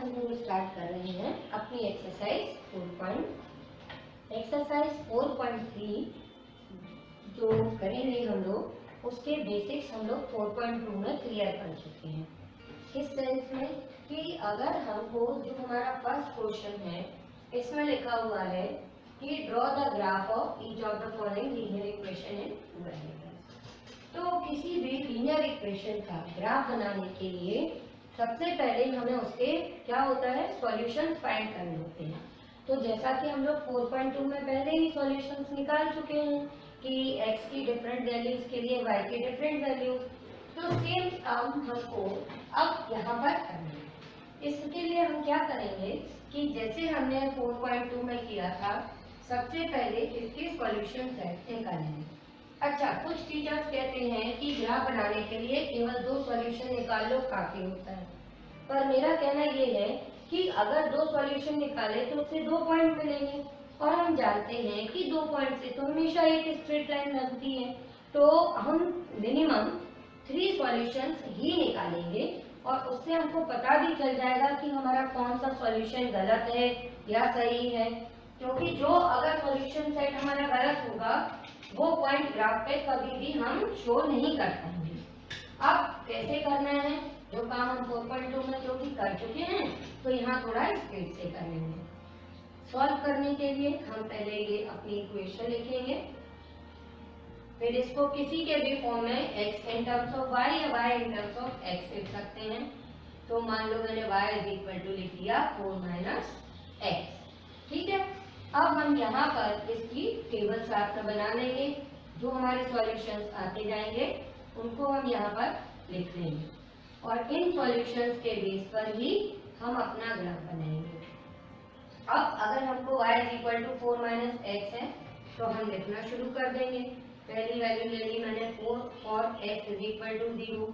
हम लोग स्टार्ट कर रहे हैं अपनी एक्सरसाइज 4.3 जो करेंगे हम लोग, उसके बेसिक्स हम लोग 4.2 में क्लियर कर चुके हैं। इस सेंस में कि अगर हमको जो हमारा फर्स्ट क्वेश्चन है इसमें लिखा हुआ है कि draw the graph of each of the following linear equation in two variables. तो किसी भी लीनियर इक्वेशन का ग्राफ बनाने के लिए सबसे पहले हमें उसके क्या होता है, सॉल्यूशंस फाइंड करने होते हैं। तो जैसा कि हम लोग 4.2 में पहले ही सॉल्यूशंस निकाल चुके हैं कि x की डिफरेंट वैल्यूज के लिए y की डिफरेंट वैल्यूज, तो सेम काम हमको अब यहाँ पर करना है। इसके लिए हम क्या करेंगे कि जैसे हमने 4.2 में किया था, सबसे पहले इसके सॉल्यूशन सेट निकालेंगे। अच्छा, कुछ टीचर्स कहते हैं कि ग्राफ बनाने के लिए केवल 2 सॉल्यूशन निकाल लो काफी होता है, पर मेरा कहना ये है कि अगर 2 सॉल्यूशन निकाले तो उससे 2 पॉइंट मिलेंगे, और हम जानते हैं कि 2 पॉइंट से तो हमेशा एक स्ट्रेट लाइन बनती है, तो हम मिनिमम 3 सॉल्यूशंस ही निकालेंगे और उससे हमको पता भी चल जाएगा कि हमारा कौन सा सॉल्यूशन गलत है या सही है। क्योंकि जो अगर सॉल्यूशन सेट हमारा गलत होगा वो पॉइंट ग्राफ पे कभी भी हम शो नहीं कर पाएंगे। अब कैसे करना है, जो काम हम 4.2 में जो भी कर चुके हैं, तो यहाँ थोड़ा स्पीड से करेंगे। सॉल्व करने के लिए हम पहले ये अपनी इक्वेशन लिखेंगे, फिर इसको किसी के भी फॉर्म में x in terms of y या y in terms of x लिख सकते हैं। तो मान लो मैंने y इज इक्वल टू लिख दिया 4 - x, ठीक है। अब हम यहाँ पर इसकी टेबल साथ में बना लेंगे, जो हमारे सॉल्यूशंस आते जाएंगे उनको हम यहाँ पर लिख लेंगे, और इन सॉल्यूशंस के बेस पर ही हम अपना ग्राफ बनाएंगे। अब अगर हमको y is equal to 4 - x है तो हम लिखना शुरू कर देंगे। पहली वैल्यू ले ली मैंने 4 और x इज इक्वल टू 0,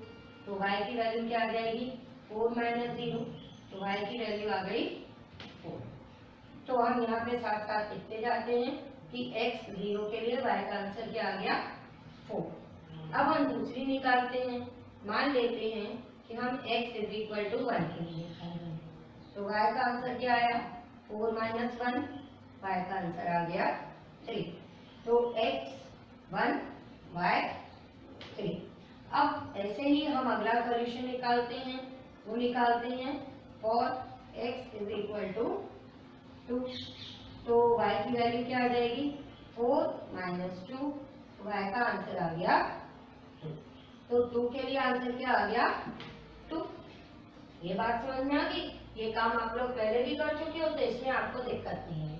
तो y की वैल्यू क्या आ जाएगी 4 - 0, तो y की वैल्यू आ गई 4। तो हम यहाँ पे साथ साथ लिखते जाते हैं कि x 0 के लिए y का आंसर क्या आ गया 4। अब हम दूसरी निकालते हैं, मान लेते हैं कि हम x इज इक्वल टू 1 के लिए निकाल रहे हैं, तो y का आंसर क्या आया 4 - 1, y का आंसर आ गया 3। तो x 1 y 3। अब ऐसे ही हम अगला सॉल्यूशन निकालते हैं, वो निकालते हैं for x is equal to 2, तो y की वैल्यू क्या आ जाएगी 4 - 2, y का आंसर आ गया 2। तो 2 के लिए आंसर क्या आ गया 2। ये बात समझ में आ गई। ये काम आप लोग पहले भी कर चुके हो, तो इसमें आपको दिक्कत नहीं है।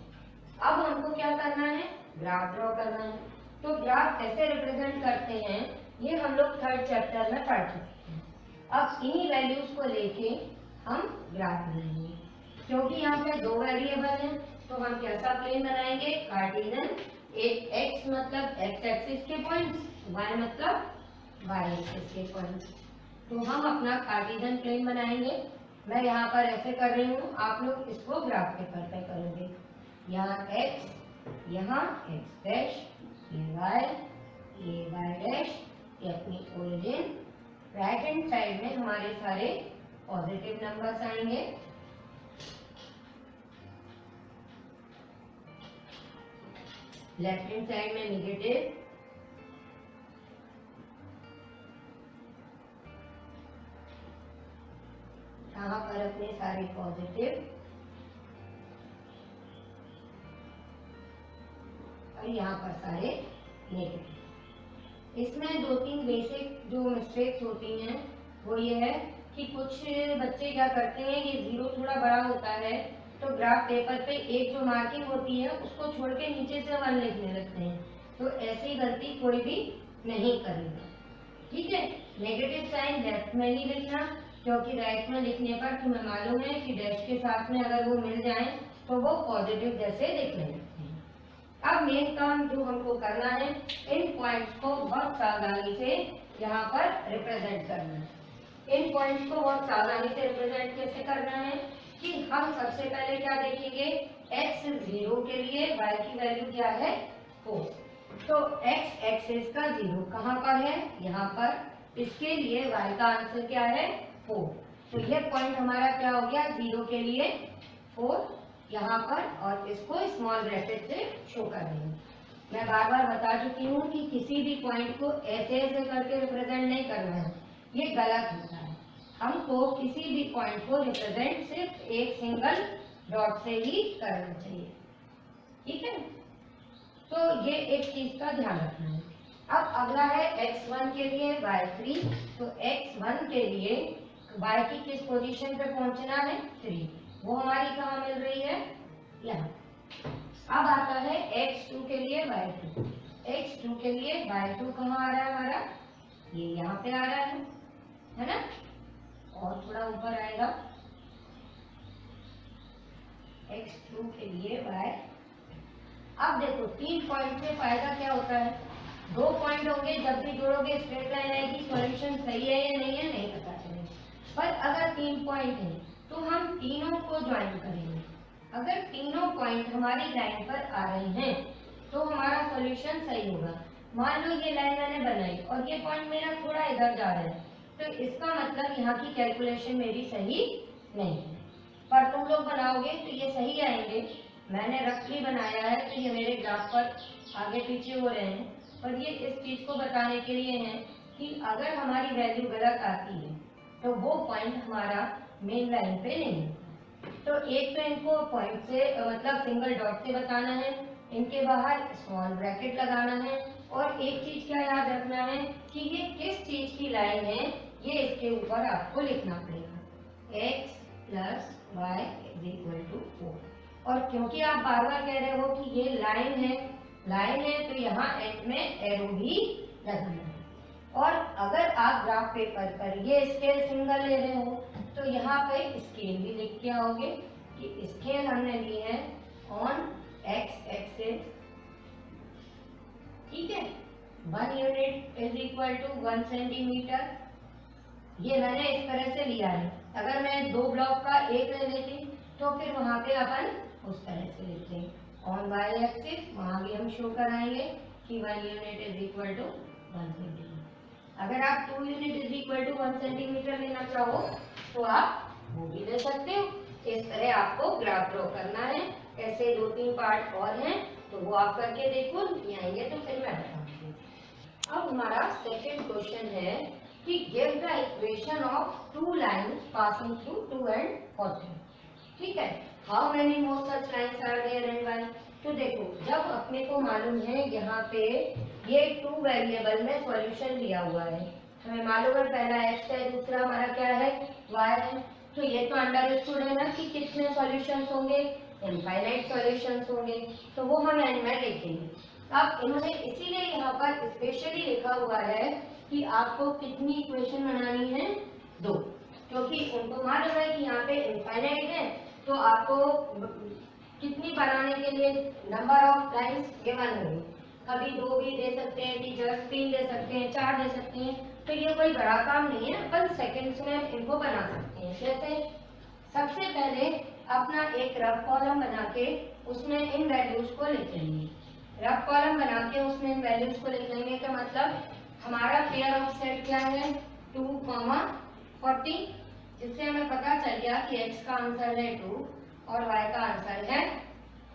अब हमको क्या करना है, ग्राफ ड्रॉ करना है। तो ग्राफ कैसे रिप्रेजेंट करते हैं ये हम लोग 3rd चैप्टर में पढ़ चुके हैं। अब इन्हीं वैल्यूज को लेके हम ग्राफ बनाएंगे। क्योंकि यहाँ पे 2 वेरिएबल हैं, तो हम कैसा प्लेन बनाएंगे, कार्टेशियन। एक x मतलब x एक्सिस के पॉइंट्स, y मतलब y एक्सिस के पॉइंट्स। तो हम अपना कार्टेशियन प्लेन बनाएंगे। मैं यहाँ पर ऐसे कर रही हूँ, आप लोग इसको ग्राफ पेपर पे करोगे। यहाँ x, यहाँ x डैश, ये y, ये y डैश, ये अपनी ओरिजिन। राइट हैंड साइड में हमारे सारे पॉजिटिव नंबर्स आएंगे, लेफ्ट हैंड साइड में नेगेटिव, यहाँ पर अपने सारे पॉजिटिव, और यहाँ पर सारे नेगेटिव। इसमें 2-3 बेसिक जो मिस्टेक्स होती हैं वो ये है कि कुछ बच्चे क्या करते हैं, ये 0 थोड़ा बड़ा होता है तो ग्राफ पेपर पे एक जो मार्किंग होती है उसको छोड़ के नीचे से 1 लिखने लगते हैं। तो ऐसी गलती कोई भी नहीं करेगा, ठीक है। नेगेटिव साइन लेफ्ट में नहीं लिखना, क्योंकि राइट में लिखने पर तुम्हें मालूम है कि डैश के साथ में अगर वो मिल जाए तो वो पॉजिटिव जैसे दिखने लगते हैं। अब मेन काम जो हमको करना है, इन पॉइंट्स को बहुत सावधानी से यहाँ पर रिप्रेजेंट करना है। इन पॉइंट्स को बहुत सावधानी से रिप्रेजेंट कैसे करना है कि हम सबसे पहले क्या देखेंगे, x 0 के लिए y की वैल्यू क्या है 4, तो x एक्सिस का 0 कहाँ पर है, यहाँ पर। इसके लिए y का आंसर क्या है 4। तो ये पॉइंट हमारा क्या हो गया, 0 के लिए 4 यहाँ पर, और इसको स्मॉल ब्रैकेट से शो कर रही हूँ। मैं बार बार बता चुकी हूँ कि किसी भी पॉइंट को ऐसे ऐसे करके रिप्रेजेंट नहीं करना है, ये गलत होता है। हमको किसी भी पॉइंट को रिप्रेजेंट सिर्फ एक सिंगल डॉट से ही करना चाहिए, ठीक है। तो ये एक चीज का ध्यान रखना है। अब अगला है x1 के लिए y3, तो x1 के लिए y की किस पोजीशन पे पहुंचना है, 3, वो हमारी कहाँ मिल रही है, यहाँ। अब आता है x2 के लिए y2, x2 के लिए y2 कहाँ आ रहा है हमारा, ये यहाँ पे आ रहा है ना, और थोड़ा ऊपर आएगा। x2 के लिए y, अब देखो 3 पॉइंट में फायदा क्या होता है, 2 पॉइंट होंगे, जब भी जोड़ोगे स्ट्रेट लाइन आएगी, सॉल्यूशन सही है या नहीं है नहीं पता चलेगा। पर अगर 3 पॉइंट है तो हम तीनों को ज्वाइन करेंगे। अगर तीनों पॉइंट हमारी लाइन पर आ रहे हैं तो हमारा सॉल्यूशन सही होगा। मान लो ये लाइन मैंने बनाई और ये पॉइंट मेरा थोड़ा इधर जा रहा है, तो इसका मतलब यहाँ की कैलकुलेशन मेरी सही नहीं है। पर तुम लोग बनाओगे तो ये सही आएंगे। मैंने रफली बनाया है तो ये मेरे ग्राफ पर आगे पीछे हो रहे हैं, पर ये इस चीज को बताने के लिए है कि अगर हमारी वैल्यू गलत आती है तो वो पॉइंट हमारा मेन लाइन पे नहीं है। तो एक तो इनको पॉइंट से मतलब सिंगल डॉट से बताना है, इनके बाहर स्मॉल ब्रैकेट लगाना है, और एक चीज क्या याद रखना है कि ये किस चीज की लाइन है, ये इसके ऊपर आपको लिखना पड़ेगा, x plus y is equal to 4। और क्योंकि आप बार बार कह रहे हो कि ये लाइन है तो यहाँ एंड में एरो भी लगना है। और अगर आप ग्राफ पेपर पर ये स्केल सिंगल ले रहे हो तो यहाँ पे स्केल भी लिख के आओगे कि स्केल हमने ली है ऑन x एक्सिस, ठीक है। 1 unit is equal to 1 centimetre, ये मैंने इस तरह से लिया है। अगर मैं 2 ब्लॉक का एक ले लेती तो फिर वहां पे अपन उस तरह से लिखते हैं। ऑन y एक्सिस वहां भी हम शो कराएंगे कि 1 unit is equal to 1 centimetre. अगर आप 2 unit is equal to 1 centimetre लेना चाहो तो आप वो भी ले सकते हो। इस तरह आपको ग्राफ ड्रॉ करना है। ऐसे 2-3 पार्ट और हैं तो वो आप करके देखो, नहीं आएंगे तो फिर मैं बताऊंगी। अब हमारा सेकंड क्वेश्चन है कि give the equation of 2 lines passing through 2 and 14, ठीक है। How many more such lines are there and why. तो देखो, जब अपने को मालूम है यहाँ पे ये 2 वेरिएबल में सॉल्यूशन दिया हुआ है, हमें मालूम है पहला x है, दूसरा हमारा क्या है y है, तो ये तो अंडरस्टूड है ना कि कितने सॉल्यूशंस होंगे, इनफाइनाइट सॉल्यूशंस होंगे, तो वो हम एंड में लिखेंगे। अब इन्होंने इसीलिए यहाँ पर स्पेशली लिखा हुआ है कि आपको कितनी इक्वेशन बनानी है, 2, क्योंकि उनको मालूम है कि यहाँ पे इनफाइनाइट है तो आपको कितनी बनाने के लिए नंबर ऑफ लाइन्स गिवन होगी। कभी 2 भी दे सकते हैं टीचर्स, 3 दे सकते हैं, 4 दे सकते हैं, तो ये कोई बड़ा काम नहीं है, अपन सेकंड्स में इनको बना सकते हैं। जैसे सबसे पहले अपना एक रफ कॉलम बना के उसमें इन वैल्यूज को लिख लेंगे। रफ कॉलम बना के उसमें इन वैल्यूज को लिख लेंगे का मतलब हमारा पेयर ऑफ सेट क्या है 2, 40, जिससे हमें पता चल गया कि x का आंसर है 2 और y का आंसर है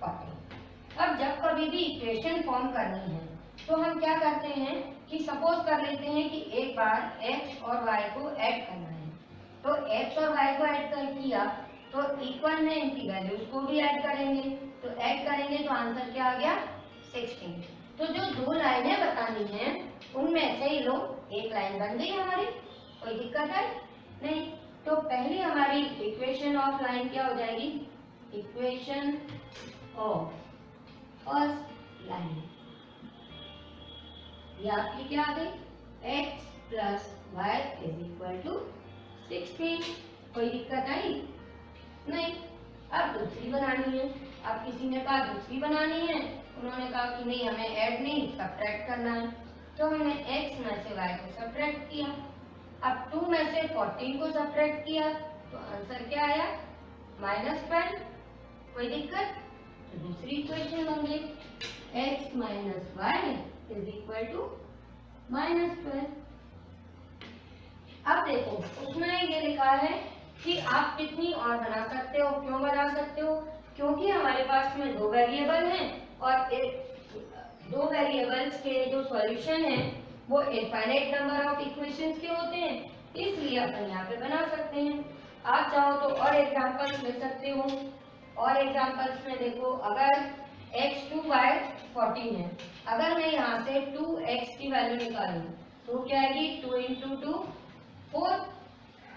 40। अब जब कभी भी इक्वेशन फॉर्म करनी है तो हम क्या करते हैं कि सपोज कर लेते हैं कि एक बार x और y को ऐड करना है, तो x और y को ऐड कर किया तो इक्वल में इनकी वैल्यूज को भी ऐड करेंगे, तो ऐड करेंगे तो आंसर क्या आ गया 16। तो जो 2 लाइनें बतानी है उनमें से ही लो एक लाइन बन गई हमारी, कोई दिक्कत है नहीं। तो पहली हमारी इक्वेशन ऑफ लाइन क्या हो जाएगी, इक्वेशन ऑफ फर्स्ट लाइन, ये आपकी क्या आ गई x plus y is equal to 16। कोई दिक्कत आई नहीं। अब दूसरी बनानी है। अब किसी ने कहा दूसरी बनानी है, उन्होंने कहा कि नहीं हमें ऐड नहीं सब्ट्रैक्ट करना है, तो हमने x में से y को सब्ट्रैक्ट किया। अब 2 में से 14 को सब्ट्रैक्ट किया तो आंसर क्या आया -12। कोई दिक्कत, तो दूसरी इक्वेशन बन गई x minus y is equal to -12। अब देखो उसमें ये लिखा है कि आप कितनी और बना सकते हो। क्यों बना सकते हो? क्योंकि हमारे पास में दो वेरिएबल हैं और दो वेरिएबल्स के जो सॉल्यूशन है वो इनफाइनाइट नंबर ऑफ इक्वेशंस के होते हैं, इसलिए अपन यहाँ पे बना सकते हैं। आप चाहो तो और एग्जांपल्स ले सकते हो। और एग्जांपल्स में देखो, अगर x2 by 14 है, अगर मैं यहाँ से 2x की वैल्यू निकालूं तो क्या आएगी? 2 into 2 4,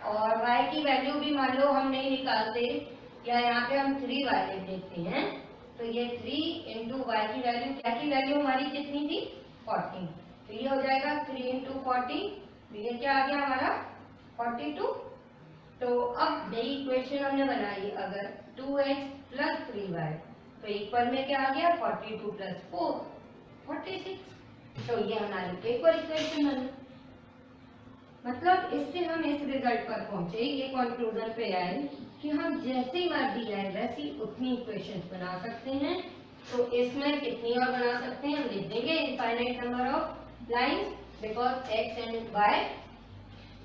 और y की वैल्यू भी मान लो हम नहीं निकालते, या यहाँ पे हम 3y लिख देते हैं, तो ये 3 into y की वैल्यू, क्या की वैल्यू हमारी कितनी थी? 14। तो ये हो जाएगा 3 into 40, तो ये क्या आ गया हमारा? 42। तो अब नई इक्वेशन हमने बनाई, अगर 2x plus 3y, तो इक्वल में क्या आ गया? 42 plus 4 46। तो ये हमारी एक और इक्वेशन बनी। मतलब इससे हम इस रिजल्ट पर पहुंचे, ये कंक्लूजन पे आए कि हम जैसी मर्जी आए वैसी उतनी इक्वेशंस बना सकते हैं। तो इसमें कितनी और बना सकते हैं हम लिख देंगे, infinite number of lines, because x and y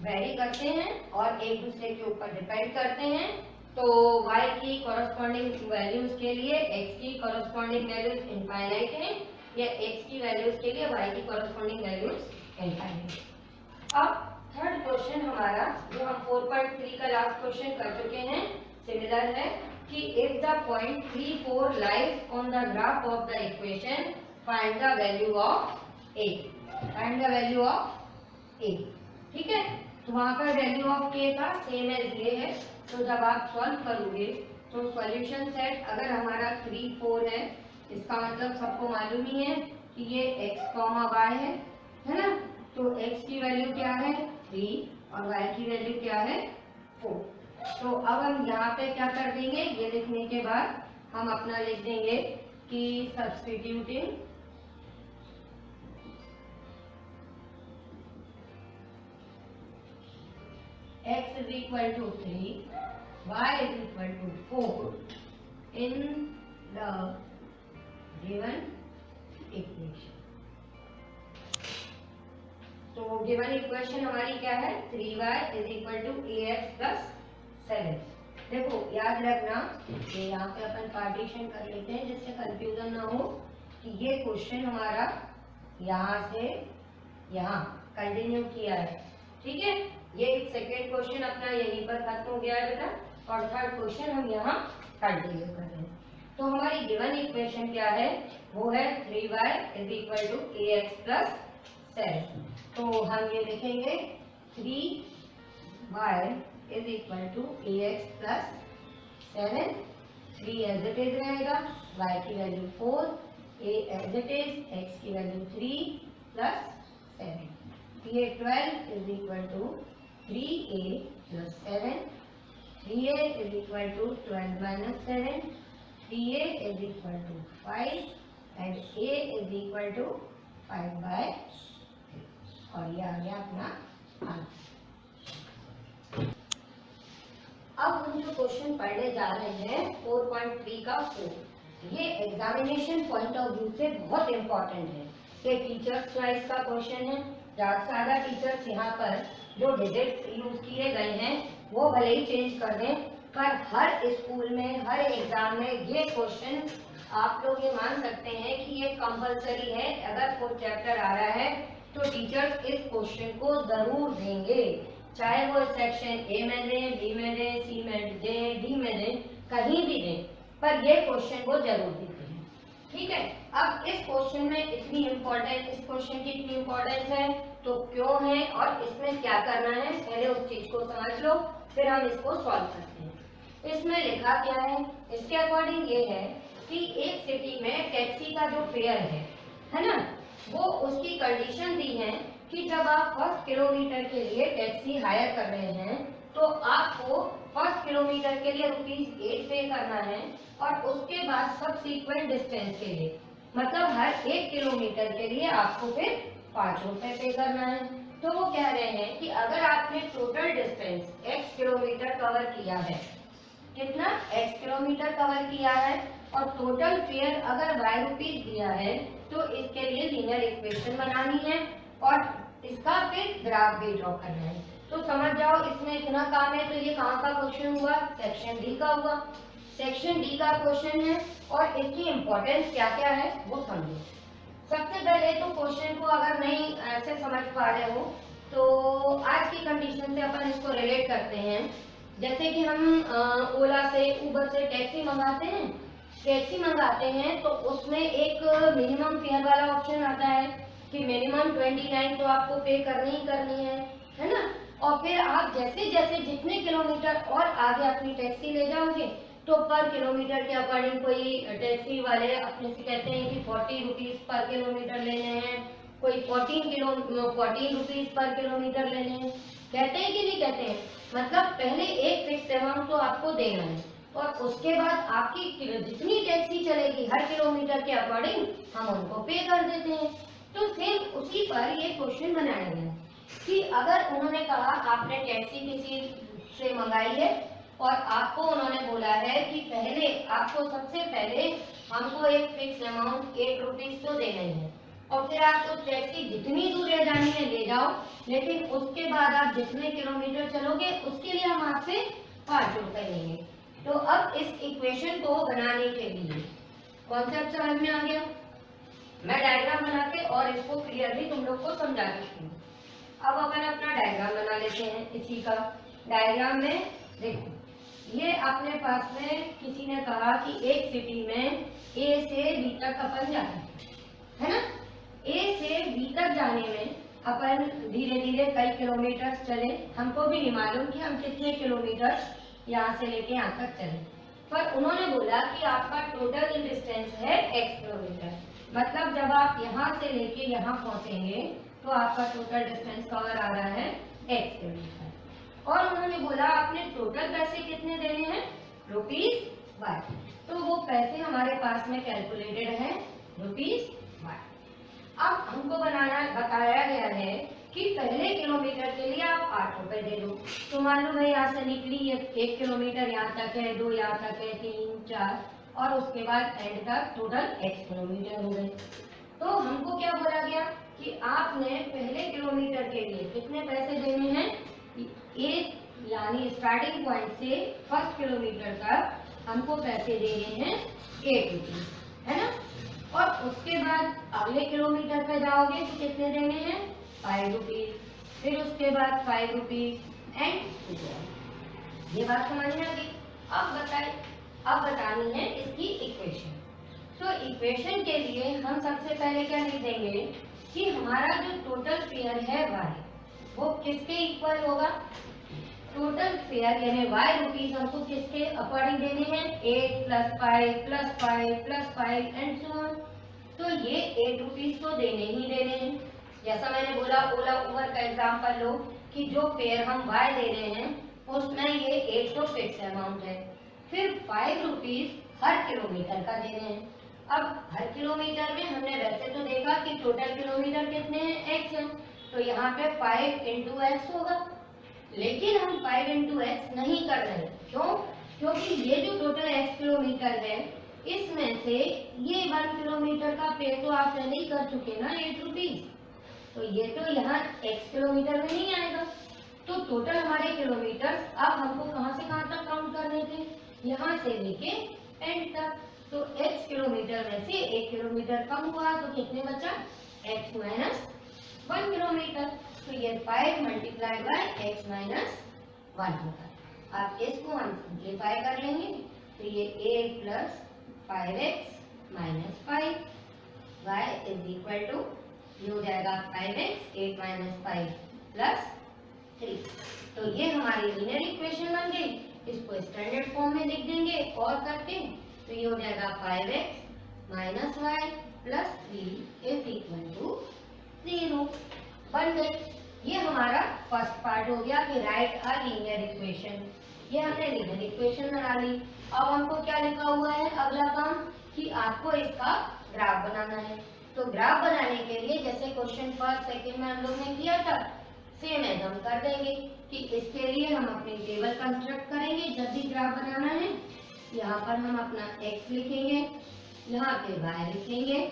very करते हैं और एक दूसरे के ऊपर डिपेंड करते हैं। तो y की कॉरस्पॉन्डिंग वैल्यूज के लिए x की कॉरस्पॉन्डिंग वैल्यूज इनफाइनाइट है, या x की वैल्यूज के लिए y की कॉरस्पॉन्डिंग वैल्यूज इनफाइनाइट। अब थर्ड क्वेश्चन हमारा, जो हम 4.3 का लास्ट क्वेश्चन कर चुके हैं, सिमिलर है कि if the point 3 4 lies on the graph of the equation, find the value of a, find the value of a। ठीक है, तो वहां पर वैल्यू ऑफ k का सेम एज ये है। तो जब आप सॉल्व करोगे तो सॉल्यूशन सेट अगर हमारा 3 4 है, इसका मतलब सबको मालूम ही है कि ये x, y है ना। तो x की वैल्यू क्या है? 3 और y की वैल्यू क्या है? 4। तो अब हम यहाँ पे क्या कर देंगे, ये लिखने के बाद हम अपना लिख देंगे कि substituting x is equal to 3, y is equal to 4 in the given equation। तो गिवन इक्वेशन हमारी क्या है? 3y is equal to ax plus 7। देखो याद रखना, ये यहाँ पे अपन पार्टीशन कर लेते हैं जिससे कंफ्यूजन ना हो कि ये क्वेश्चन हमारा यहाँ से यहाँ कंटिन्यू किया है। ठीक है, ये सेकेंड क्वेश्चन अपना यहीं पर खत्म हो गया है बेटा, और थर्ड क्वेश्चन हम यहाँ कंटिन्यू कर रहे हैं। तो हमारी गिवन इक्वेशन क्या है? वो है 3y is equal to ax plus 7। तो हम ये लिखेंगे 3y is equal to ax plus 7, 3 as it is रहेगा, y की value 4, a as it is, x की वैल्यू 3 plus 7। ये 12 is equal to 3a plus 7, 3a is equal to 12 minus 7, 3a is equal to 5 and a is equal to 5 by, और ये आ गया अपना answer. अब हम जो क्वेश्चन पढ़ने जा रहे हैं 4.3 का 4, ये एग्जामिनेशन पॉइंट ऑफ व्यू से बहुत इंपॉर्टेंट है। ये टीचर्स चॉइस का क्वेश्चन है। ज्यादा टीचर्स यहाँ पर जो डिजिट्स यूज किए गए हैं वो भले ही चेंज कर दें, पर हर स्कूल में हर एग्जाम में ये क्वेश्चन आप लोग ये मान सकते हैं कि ये कंपलसरी है। अगर कोई चैप्टर आ रहा है तो टीचर्स इस क्वेश्चन को जरूर देंगे, चाहे वो सेक्शन ए में दें, बी में दें, सी में दें, डी में दें, कहीं भी दें, पर ये क्वेश्चन को जरूर देते हैं। ठीक है, अब इस क्वेश्चन में इतनी इम्पोर्टेंस, इस क्वेश्चन की इतनी इम्पोर्टेंस है तो क्यों है और इसमें क्या करना है, पहले उस चीज को समझ लो, फिर हम इसको सॉल्व करते हैं। इसमें लिखा क्या है, इसके अकॉर्डिंग ये है कि एक सिटी में टैक्सी का जो फेयर है ना, वो उसकी कंडीशन दी है कि जब आप फर्स्ट किलोमीटर के लिए टैक्सी हायर कर रहे हैं तो आपको फर्स्ट किलोमीटर के लिए ₹8 पे करना है, और उसके बाद सबसीक्वेंट डिस्टेंस के लिए, मतलब हर 1 किलोमीटर के लिए आपको फिर ₹5 पे करना है। तो वो कह रहे हैं कि अगर आपने total distance x kilometre cover किया है, कितना x किलोमीटर कवर किया है, और टोटल फेयर अगर ₹y दिया है, तो इसके लिए लीनियर इक्वेशन बनानी है और इसका फिर ग्राफ भी ड्रॉ करना है। तो समझ जाओ इसमें इतना काम है। तो ये कहाँ का क्वेश्चन हुआ? सेक्शन डी का हुआ। सेक्शन डी का क्वेश्चन है और इसकी इम्पोर्टेंस क्या क्या है वो समझो। सबसे पहले तो क्वेश्चन को अगर नहीं ऐसे समझ पा रहे हो तो आज की कंडीशन से अपन इसको रिलेट करते हैं। जैसे कि हम ओला से, उबर से टैक्सी मंगाते हैं तो उसमें एक मिनिमम फेयर वाला ऑप्शन आता है कि मिनिमम 29 तो आपको पे करनी ही करनी है ना। और फिर आप जैसे जैसे जितने किलोमीटर और आगे अपनी टैक्सी ले जाओगे तो पर किलोमीटर के अकॉर्डिंग कोई टैक्सी वाले अपने से कहते हैं कि 40 रुपीज पर किलोमीटर लेने हैं, कोई 14 रुपीज पर किलोमीटर लेने हैं। कहते हैं कि नहीं कहते हैं? मतलब पहले एक फिक्स अमाउंट तो आपको देना है और उसके बाद आपकी जितनी टैक्सी चलेगी हर किलोमीटर के अकॉर्डिंग हम उनको पे कर देते हैं। तो सेम उसी पर ये क्वेश्चन बनाया गया कि अगर उन्होंने कहा आपने टैक्सी किसी से मंगाई है और आपको उन्होंने बोला है कि पहले आपको सबसे पहले हमको एक फिक्स अमाउंट 8 रुपीज तो देना ही है और फिर आप तो टैक्सी जितनी दूर ले जानी है ले जाओ, लेकिन उसके बाद आप जितने किलोमीटर चलोगे उसके लिए हम आपसे 5 रुपए लेंगे। तो अब इस इक्वेशन को बनाने के लिए कॉन्सेप्ट समझ में आ गया? मैं डायग्राम बना के और इसको क्लियरली तुम लोग को समझा देती हूँ। अब अपन अपना डायग्राम बना लेते हैं। इसी का डायग्राम में देखो, ये अपने पास में किसी ने कहा कि एक सिटी में ए से बी तक अपन जाते है ना। ए से बी तक जाने में अपन धीरे धीरे कई किलोमीटर चले, हमको भी नहीं मालूम कि हम कितने किलोमीटर यहाँ से लेके यहाँ तक चले, पर उन्होंने बोला कि आपका टोटल डिस्टेंस है x किलोमीटर। मतलब जब आप यहाँ से लेके यहाँ पहुँचेंगे तो आपका टोटल डिस्टेंस कवर आ रहा है x किलोमीटर। और उन्होंने बोला आपने टोटल पैसे कितने देने हैं? ₹y। तो वो पैसे हमारे पास में कैलकुलेटेड है ₹y। अब हमको बताया गया है कि पहले किलोमीटर के लिए आप 8 रुपए दे दो। तो मान लो मैं यहाँ से निकली, 1 किलोमीटर यहाँ तक है, 2 यहाँ तक है, 3, 4 और उसके बाद एंड तक टोटल x किलोमीटर हो गए। तो हमको क्या बोला गया कि आपने पहले किलोमीटर के लिए कितने पैसे देने हैं? एक यानी स्टार्टिंग पॉइंट से फर्स्ट किलोमीटर तक हमको पैसे देने हैं 8 रुपीज, है ना। और उसके बाद अगले किलोमीटर पे जाओगे तो कितने देने हैं? 5 रुपीज, फिर उसके बाद 5 रुपीज एंड ये बात समझ में आ गई। अब बतानी है इसकी इक्वेशन। तो इक्वेशन के लिए हम सबसे पहले क्या लिख देंगे कि हमारा जो टोटल फेयर है y वो किसके इक्वल होगा? टोटल फेयर यानी y रुपीज हमको किसके अकॉर्डिंग देने हैं? 8 + 5 + 5 + 5 एंड सो ऑन। तो ये 8 रुपीज तो देने ही देने हैं। जैसा मैंने बोला ओला उबर का एग्जांपल लो कि जो फेयर हम y दे रहे हैं उसमें ये 8 तो फिक्स अमाउंट है, फिर 5 रुपीज हर किलोमीटर का दे रहे हैं। अब हर किलोमीटर में हमने वैसे तो देखा कि टोटल किलोमीटर कितने हैं? x है, तो यहाँ पे 5 × x होगा, लेकिन हम 5 × x नहीं कर रहे। क्यों? क्योंकि ये जो टोटल x किलोमीटर है इसमें से ये 1 किलोमीटर का पे तो आप पहले ही कर चुके ना 8 रुपीज, तो ये तो यहाँ x किलोमीटर में नहीं आएगा। तो टोटल हमारे किलोमीटर अब हमको कहाँ से कहाँ तक काउंट करने थे? यहाँ से लेके एंड तक। तो x किलोमीटर में से 1 किलोमीटर कम हुआ तो कितने बचा? x - 1 kilometre. तो ये 5 × x - 1 होगा। अब इसको हम सिंप्लीफाई कर लेंगे तो ये 8 + 5x - 5 y = ये हो जाएगा 5x 8 - 5 + 3। तो ये हमारी लीनियर इक्वेशन बन गई। इसको स्टैंडर्ड फॉर्म में लिख देंगे और करके, तो ये हो जाएगा 5x - y + 3 = 0 बन गई। ये हमारा फर्स्ट पार्ट हो गया कि राइट अ लीनियर इक्वेशन। ये हमने लीनियर इक्वेशन बना ली। अब हमको क्या लिखा हुआ है अगला काम कि आपको इसका ग्राफ बनाना है। तो ग्राफ बनाने के लिए जैसे क्वेश्चन फर्स्ट सेकंड में हम लोग ने किया था सेम एज हम कर देंगे कि इसके लिए हम अपनी टेबल कंस्ट्रक्ट करेंगे। जब भी ग्राफ बनाना है यहाँ पर हम अपना x लिखेंगे, यहाँ पे y लिखेंगे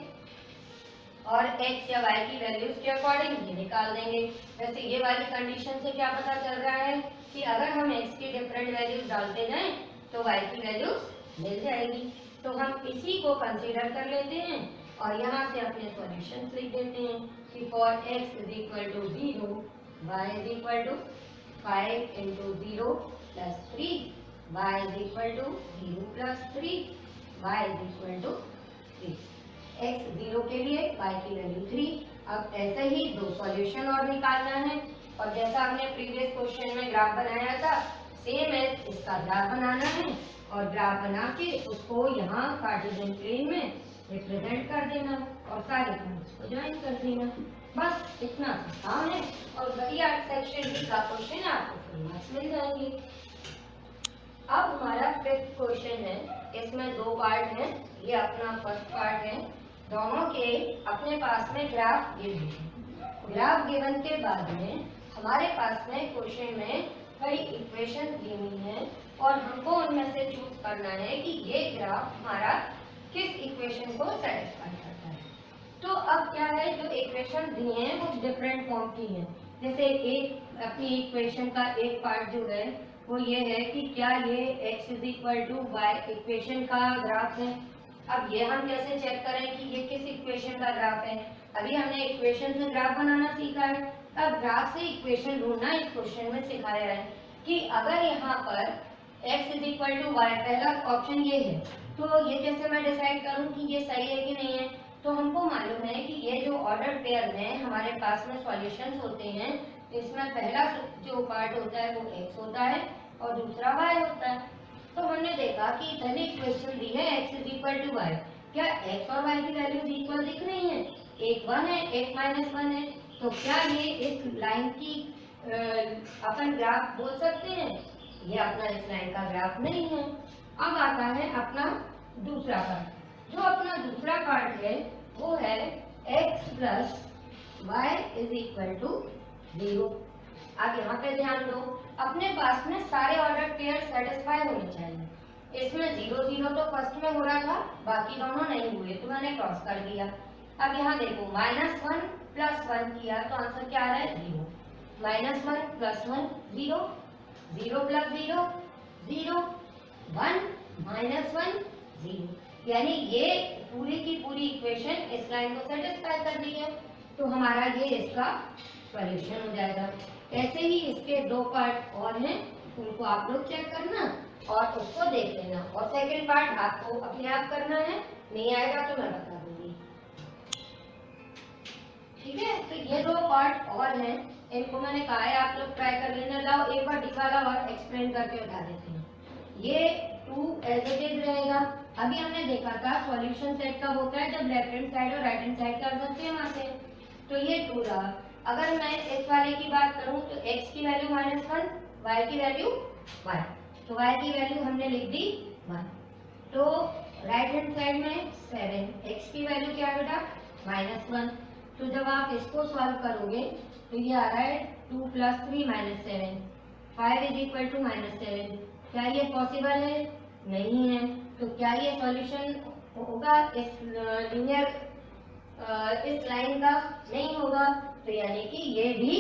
और x या y की वैल्यूज के अकॉर्डिंग ये निकाल देंगे। वैसे ये वाली कंडीशन से क्या पता चल रहा है कि अगर हम x की डिफरेंट वैल्यूज डालते जाएं तो y की वैल्यूज मिल जाएगी। तो हम इसी को कंसीडर कर लेते हैं और यहाँ से अपने सॉल्यूशंस लिख देते हैं कि for x is equal to 0, y is equal to 5 into 0 plus 3, y is equal to 0 plus 3, y is equal to 3। x 0 के लिए y की वैल्यू 3। अब ऐसे ही दो सॉल्यूशन और निकालना है और जैसा हमने प्रीवियस क्वेश्चन में ग्राफ बनाया था सेम एज इसका ग्राफ बनाना है और ग्राफ बना के उसको यहाँ कार्टेशियन प्लेन में रिप्रेजेंट कर देना और सारे पॉइंट्स को ज्वाइन कर देना। बस इतना सा काम है और बढ़िया सेक्शन बी का क्वेश्चन आपको फुल मार्क्स मिल जाएंगे। अब हमारा फिफ्थ क्वेश्चन है, इसमें दो पार्ट हैं। ये अपना फर्स्ट पार्ट है, दोनों के अपने पास में ग्राफ गिवन है। ग्राफ गिवन के बाद में हमारे पास में क्वेश्चन में कई इक्वेशन दी हुई हैं और हमको उनमें से चूज करना है कि ये ग्राफ हमारा किस इक्वेशन को सेटिस्फाई करता है। तो अब क्या है, जो इक्वेशन दी हैं वो डिफरेंट फॉर्म की हैं। जैसे एक अपनी इक्वेशन का एक पार्ट जो है वो ये है कि क्या ये x is equal to y equation का ग्राफ है। अब ये हम कैसे चेक करें कि ये किस इक्वेशन का ग्राफ है। अभी हमने इक्वेशन से ग्राफ बनाना सीखा है, अब ग्राफ से इक्वेशन ढूंढना इस क्वेश्चन में सिखाया है कि अगर यहाँ पर x is equal to y, पहला ऑप्शन ये है, तो ये कैसे मैं डिसाइड करूँ कि ये सही है कि नहीं है। तो हमको मालूम है कि ये जो ऑर्डर पेयर में हमारे पास में सॉल्यूशंस होते हैं, इसमें पहला जो पार्ट होता है वो x होता है और दूसरा y होता है। तो हमने देखा कि पहले इक्वेशन दी है x is equal to y, क्या x और y की वैल्यूज इक्वल दिख रही हैं? एक 1 है, एक -1 है, तो क्या ये इस लाइन की अपन ग्राफ बोल सकते हैं? ये अपना इस लाइन का ग्राफ नहीं है। अब आता है अपना दूसरा पार्ट। जो अपना दूसरा पार्ट है वो है x plus y is equal to 0। अब यहाँ पे ध्यान दो, अपने पास में सारे ऑर्डर पेयर सेटिस्फाई होने चाहिए। इसमें 0 0 तो फर्स्ट में हो रहा था, बाकी दोनों नहीं हुए तो मैंने क्रॉस कर दिया। अब यहाँ देखो -1 प्लस 1 किया तो आंसर क्या आ रहा है? 0। -1 प्लस 1 0, 0 प्लस 0 0, 1 -1 0, यानी ये पूरी की पूरी इक्वेशन इस लाइन को सेटिस्फाई कर दी है। तो हमारा ये इसका सॉल्यूशन हो जाएगा। ऐसे ही इसके दो पार्ट और हैं, उनको आप लोग चेक करना और उसको देख लेना और सेकंड पार्ट आपको अपने आप करना है, नहीं आएगा तो मैं बता दूंगी। ठीक है, तो ये दो पार्ट और हैं, इनको मैंने कहा है आप लोग ट्राई कर लेना। लाओ एक बार निकाला और एक्सप्लेन करके बता देते हैं। ये 2 एज इट इज रहेगा। अभी हमने देखा था सॉल्यूशन सेट कब होता है, जब लेफ्ट हैंड साइड और राइट हैंड साइड का आंसर सेम आते हैं। तो ये 2 रहा। अगर मैं इस वाले की बात करूं तो x की वैल्यू -1, y की वैल्यू 1, तो y की वैल्यू हमने लिख दी 1। तो राइट हैंड साइड में 7, x की वैल्यू क्या है बेटा? -1। तो जब आप इसको सॉल्व करोगे तो ये आ रहा है 2 + 3 -7, 5 इज इक्वल टू -7। क्या ये पॉसिबल है? नहीं है। तो क्या ये सॉल्यूशन होगा इस लीनियर इस लाइन का? नहीं होगा। तो यानी कि ये भी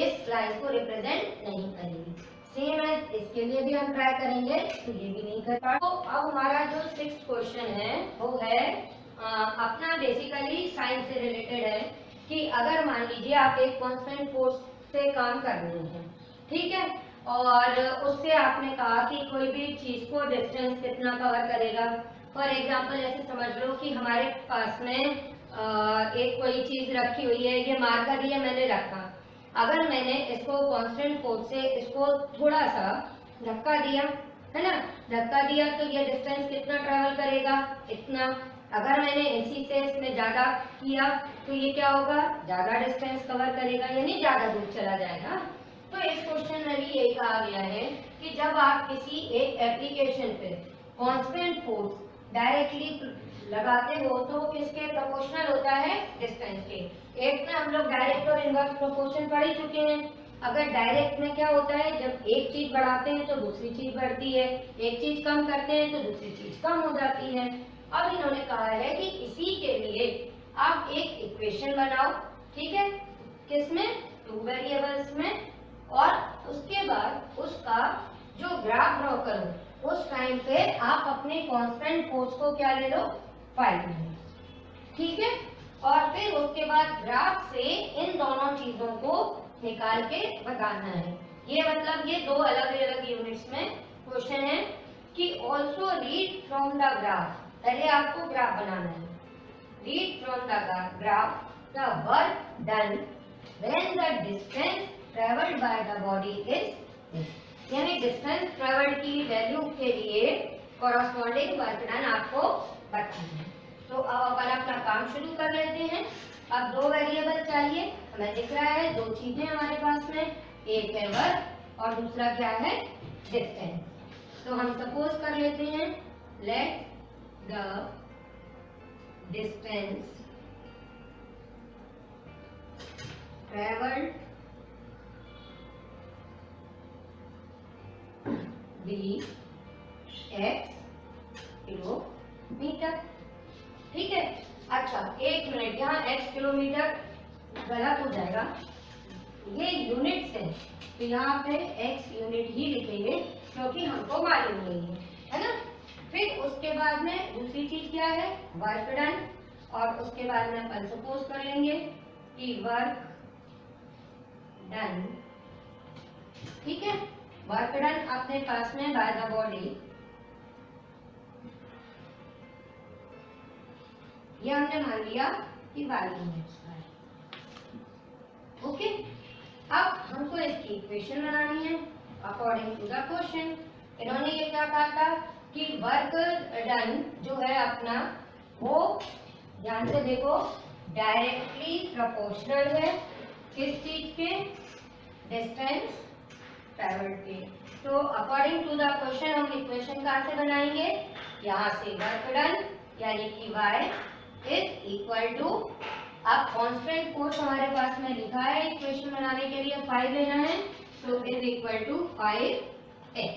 इस लाइन को रिप्रेजेंट नहीं करेगी। सेम है, इसके लिए भी हम ट्राई करेंगे तो ये भी नहीं कर पाएगा। तो अब हमारा जो 6th क्वेश्चन है वो है अपना बेसिकली साइंस से रिलेटेड है कि अगर मान लीजिए आप एक कांस्टेंट फोर्स से काम कर रहे हैं, ठीक है, और उससे आपने कहा कि कोई भी चीज को डिस्टेंस कितना कवर करेगा। फॉर एग्जांपल ऐसे समझ लो कि हमारे पास में एक कोई चीज रखी हुई है, ये मार्कर ये मैंने रखा, अगर मैंने इसको कांस्टेंट फोर्स से इसको थोड़ा सा धक्का दिया, है ना, धक्का दिया तो ये डिस्टेंस कितना ट्रेवल करेगा? इतना। अगर मैंने इसी से इसमें ज्यादा किया तो ये क्या होगा? ज्यादा डिस्टेंस कवर करेगा, यानी ज्यादा दूर चला जाएगा। तो इस क्वेश्चन में भी यही कहा गया है कि जब आप किसी एक एप्लीकेशन पे कांस्टेंट फोर्स डायरेक्टली लगाते हो तो किसके प्रोपोर्शनल होता है? डिस्टेंस के। एक में हम लोग डायरेक्ट और इनवर्स प्रोपोर्शन पढ़ ही चुके हैं। अगर डायरेक्ट में क्या होता है, जब एक चीज बढ़ाते हैं तो दूसरी चीज बढ़ती है, एक चीज कम करते हैं तो दूसरी चीज कम हो जाती है। अब इन्होंने कहा है कि इसी के लिए आप एक इक्वेशन बनाओ, ठीक है, किसमें, 2 वेरिएबल्स में, और उसके बाद उसका जो ग्राफ ड्रॉ करो उस टाइम पे आप अपने कांस्टेंट फोर्स को क्या ले लो, 5 ले लो, ठीक है। और फिर उसके बाद ग्राफ से इन दोनों चीजों को निकाल के बताना है। ये मतलब ये दो अलग अलग यूनिट्स में क्वेश्चन है कि also read from the graph, पहले आपको ग्राफ बनाना है, read from the graph the work done when the distance travelled by the body is, यानी डिस्टेंस ट्रेवल्ड की वैल्यू के लिए कॉरस्पॉन्डिंग वर्क डन आपको बताना है। तो अब अपन अपना काम शुरू कर लेते हैं। अब दो वेरिएबल चाहिए, हमें दिख रहा है दो चीजें हमारे पास में, एक है वर्क और दूसरा क्या है, डिस्टेंस। तो हम सपोज कर लेते हैं, let the distance travelled be x kilometre, ठीक है। अच्छा एक मिनट, यहाँ x किलोमीटर गलत हो जाएगा, ये यूनिट्स है तो यहाँ पे x यूनिट ही लिखेंगे क्योंकि हमको मालूम नहीं है ना। फिर उसके बाद में दूसरी चीज क्या है, वर्क डन, और उसके बाद में अपन सपोज कर लेंगे कि वर्क डन, ठीक है, वर्क डन अपने पास में बाय द बॉडी, ये हमने मान लिया कि वैल्यू है, ओके। अब हमको इसकी इक्वेशन बनानी है अकॉर्डिंग टू द क्वेश्चन। इन्होंने ये क्या कहा था कि वर्क डन जो है अपना, वो ध्यान से देखो, डायरेक्टली प्रोपोर्शनल है किस चीज के, डिस्टेंस ट्रेवल्ड के। तो अकॉर्डिंग टू द क्वेश्चन हम इक्वेशन कहाँ से बनाएंगे, यहाँ से वर्क डन यानी कि y इज इक्वल टू, अब कांस्टेंट फोर्स हमारे पास में लिखा है इक्वेशन बनाने के लिए 5 लेना है, तो इज इक्वल टू 5x,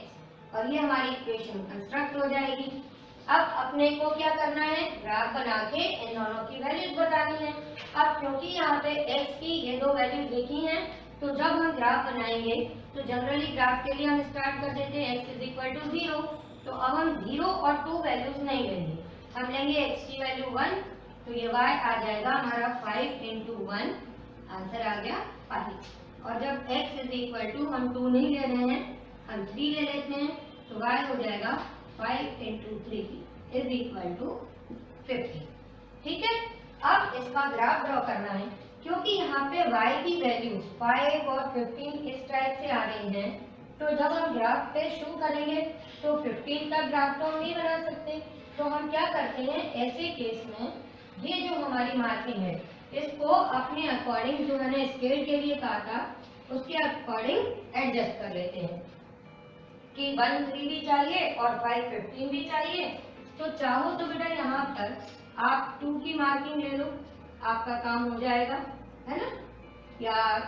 और ये हमारी इक्वेशन कंस्ट्रक्ट हो जाएगी। अब अपने को क्या करना है, ग्राफ बना के इन दोनों की वैल्यूज बतानी है। अब क्योंकि यहाँ पे x की ये दो वैल्यूज देखी हैं, तो जब हम ग्राफ बनाएंगे तो जनरली ग्राफ के लिए हम स्टार्ट कर देते हैं x इज इक्वल टू 0। तो अब हम 0 और 2 वैल्यूज नहीं लेंगे, हम लेंगे x की वैल्यू 1, तो ये y आ जाएगा हमारा 5 इंटू 1, आंसर आ गया 5। और जब x इज इक्वल टू, हम 2 नहीं ले रहे हैं, हम 3 ले लेते हैं, तो y हो जाएगा 5 इंटू 3 इज इक्वल टू 50, ठीक है। अब इसका ग्राफ ड्रॉ करना है, क्योंकि यहाँ पे y की वैल्यू 5 और 15 इस टाइप से आ रही हैं, तो जब हम ग्राफ पे शो करेंगे तो 15 का ग्राफ तो हम नहीं बना सकते। तो हम क्या करते हैं, ऐसे केस में ये जो हमारी मार्किंग है इसको अपने अकॉर्डिंग, जो मैंने स्केल के लिए कहा था उसके अकॉर्डिंग एडजस्ट कर लेते हैं कि 1 3 भी चाहिए और 5 15 भी चाहिए। तो चाहो तो बेटा यहाँ पर आप 2 की मार्किंग ले लो, आपका काम हो जाएगा, है ना, या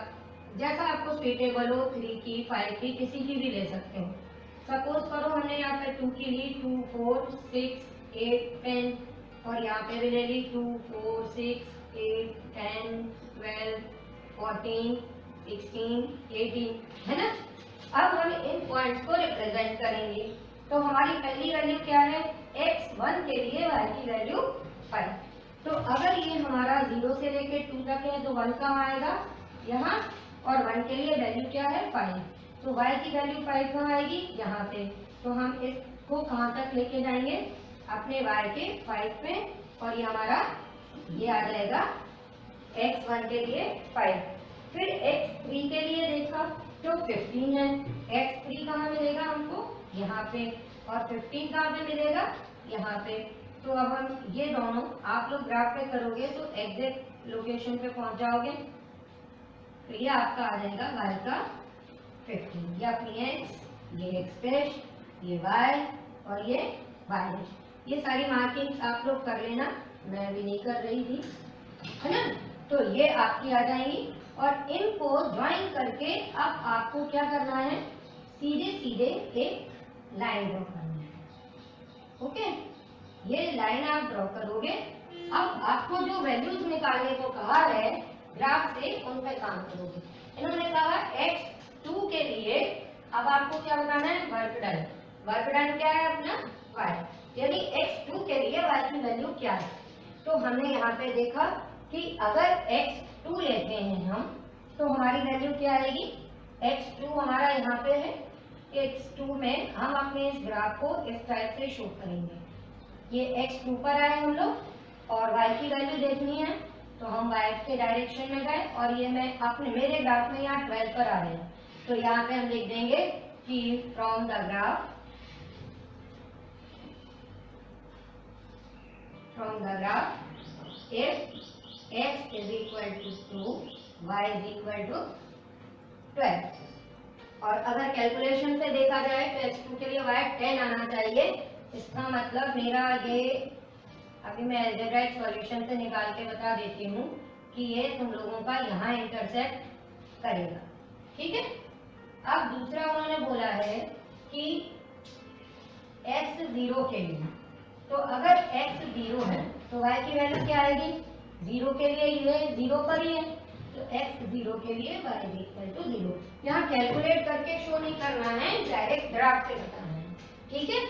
जैसा आपको सुइटेबल हो, 3 की 5 की किसी की भी ले सकते हो। सपोज करो हमने यहाँ पे 2 की ली, 2 4 6 8 10, और यहाँ पे भी ले ली 2 4 6 8 10 12 14 16 18, है ना। अब हम इन पॉइंट्स को रिप्रेजेंट करेंगे। तो हमारी पहली वैल्यू क्या है, x1 के लिए y की वैल्यू 5। तो अगर ये हमारा 0 से लेके 2 तक है तो 1 कहाँ आएगा, यहाँ, और 1 के लिए वैल्यू क्या है 5, तो y की वैल्यू 5 कहाँ आएगी, यहाँ पे। तो हम इसको कहाँ तक लेके जाएंगे, अपने y के 5 पे, और ये हमारा ये आ जाएगा x1 के लिए 5। फिर x3 के लिए देखा तो 15 है, x3 कहाँ मिलेगा हमको, यहाँ पे, और 15 कहाँ पे मिलेगा, यहाँ पे। तो अब हम ये दोनों आप लोग ग्राफ पे करोगे तो एग्जैक्ट लोकेशन पे पहुंच जाओगे। तो ये आपका आ जाएगा y का 15, ये अपनी x, ये x डैश, ये y और ये y डैश। ये सारी मार्किंग आप लोग कर लेना, मैं भी नहीं कर रही थी, है ना। तो ये आपकी आ जाएंगी, और इनको ज्वाइन करके अब आपको क्या करना है, सीधे सीधे एक लाइन ड्रॉ करनी है, ओके। ये लाइन आप ड्रॉ करोगे अब आपको जो वैल्यूज निकालने को कहा है ग्राफ से, उन पर काम करोगे। इन्होंने कहा x2 के लिए अब आपको क्या बताना है, वर्क डन। वर्क डन क्या है अपना, y। यदि x2 के लिए y की वैल्यू क्या है, तो हमने यहाँ पे देखा कि अगर x2 लेते हैं हम, तो हमारी वैल्यू क्या आएगी, x2 हमारा यहाँ पे है। x2 में हम अपने इस ग्राफ को इस टाइप से शो करेंगे। ये x2 पर आए हम लोग और y की वैल्यू देखनी है, तो हम y के डायरेक्शन में गए और ये मैं अपने मेरे ग्राफ में यहाँ 12 पर आ रहे हैं, तो यहाँ पे हम लिख देंगे कि from the graph if x is equal to 2, y is equal to 12। और अगर कैलकुलेशन से देखा जाए तो x2 के लिए y 10 आना चाहिए। इसका मतलब मेरा ये, अभी मैं अलजेब्राइक सॉल्यूशन से निकाल के बता देती हूँ कि ये तुम लोगों का यहाँ इंटरसेक्ट करेगा, ठीक है। अब दूसरा उन्होंने बोला है कि x 0 के लिए, तो अगर x 0 है तो y की वैल्यू क्या आएगी, 0 के लिए ये 0 पर ही है, तो x 0 के लिए y इज इक्वल टू 0। यहाँ कैलकुलेट करके शो नहीं करना है, डायरेक्ट ग्राफ से बताना है, ठीक है।